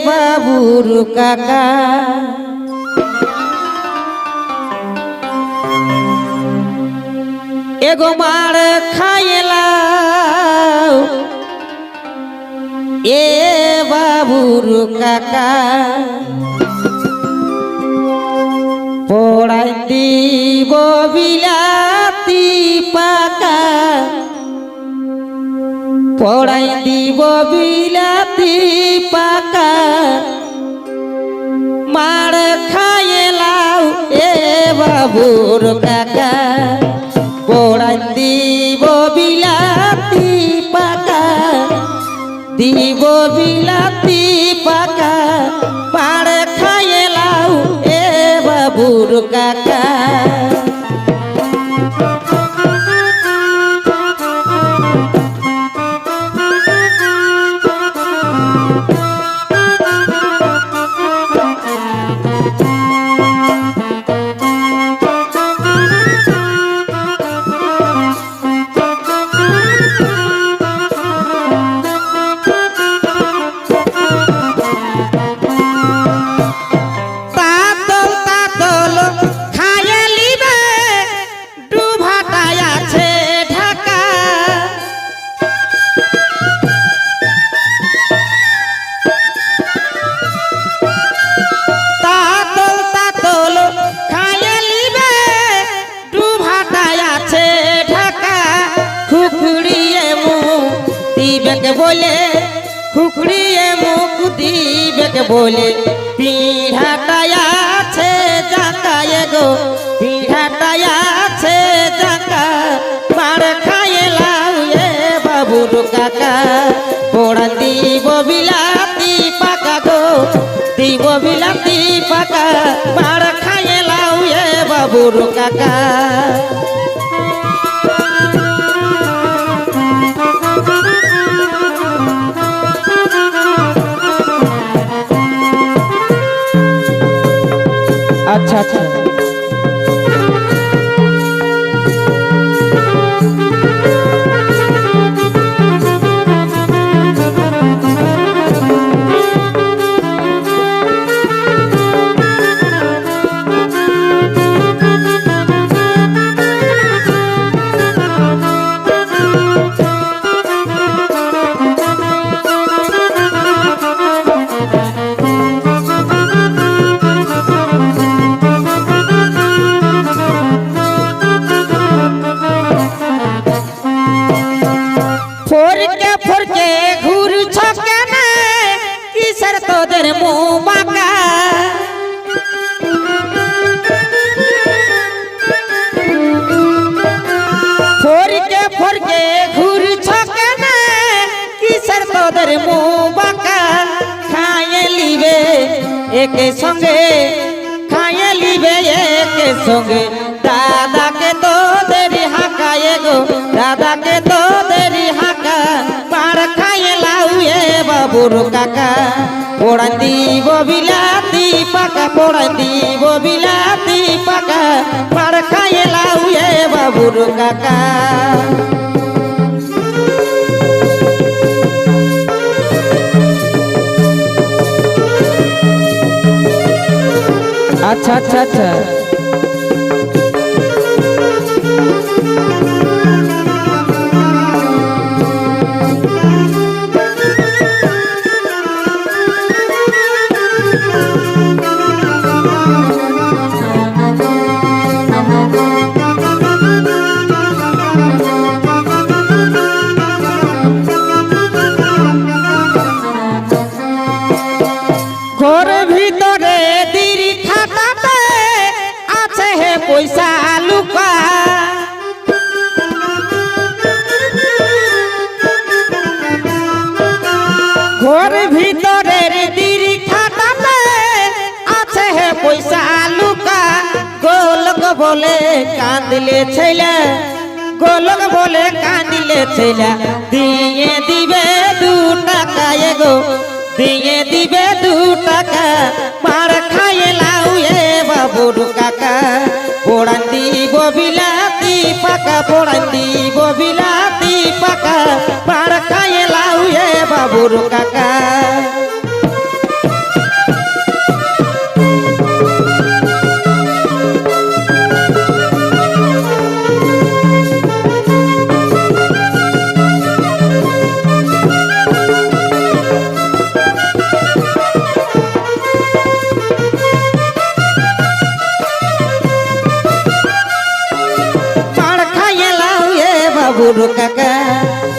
বাবুর কাকা এগো মার খাইলাও এ বাবুর কাকা পড়াই দিব বিলাতি পাকা পড়াই দিব বিলাতি পাকা মার খাইলাও এ বাবুর কাকা পড়াই দিব বিলাতি পাকা দিব বিলাতি পাকা মার খাইলাও এ বাবুর কাকা बोले खुखड़िए मुख दीबे के बोले पीढ़ाटाया छे जाका एगो पीढ़ाटाया छे जाका मार खाइलाऊ ए बाबुर काका पोड़ा दीब बिलाती पाका गो दीब बिलाती पाका मार खाइलाऊ ए बाबुर काका अच्छा अच्छा तोदर मुँह बाका फोर के घूर छके न किसर तोदर मुँह बाका खाए लीबे एक संगे खाए लीबे एक संगे दादा के तो देरी हाका एगो दादा के तो देरी हाका मार खाए लाऊ ए बाबुर काका पोड़ा दीब बिलाती पाका पोड़ा दीब बिलाती पाका मार खाइलाऊ ए बाबुर काका अच्छा अच्छा अच्छा पैसा लुका घर भीतर दीरी खाता আছে হে पैसा लुका गोलक बोले कांदिले छैला गोलक बोले कांदिले छैला दिए दिबे 2 টাকা एगो दिए दिबे 2 টাকা मार खाइलाऊ ए बाबुर काका पोड़ा दीब बिलाती पाका पोड़ा दीब बिलाती पाका मार खाइलाऊ ए बाबुर काका বাবুর কাকা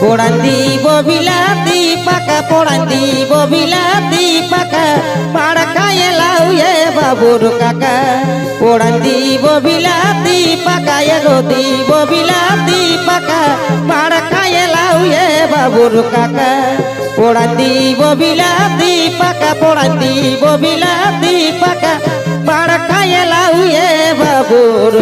পোড়ান দিব বিলাতি পাকা পোড়ান দিব বিলাতি পাকা মার খায়ে লাউ এ বাবুর কাকা পোড়ান দিব বিলাতি পাকা এগো দিব বিলাতি পাকা মার খায়ে লাউ এ বাবুর কাকা পোড়ান দিব বিলাতি পাকা পোড়ান দিব বিলাতি পাকা মার খায়ে লাউ এ বাবুর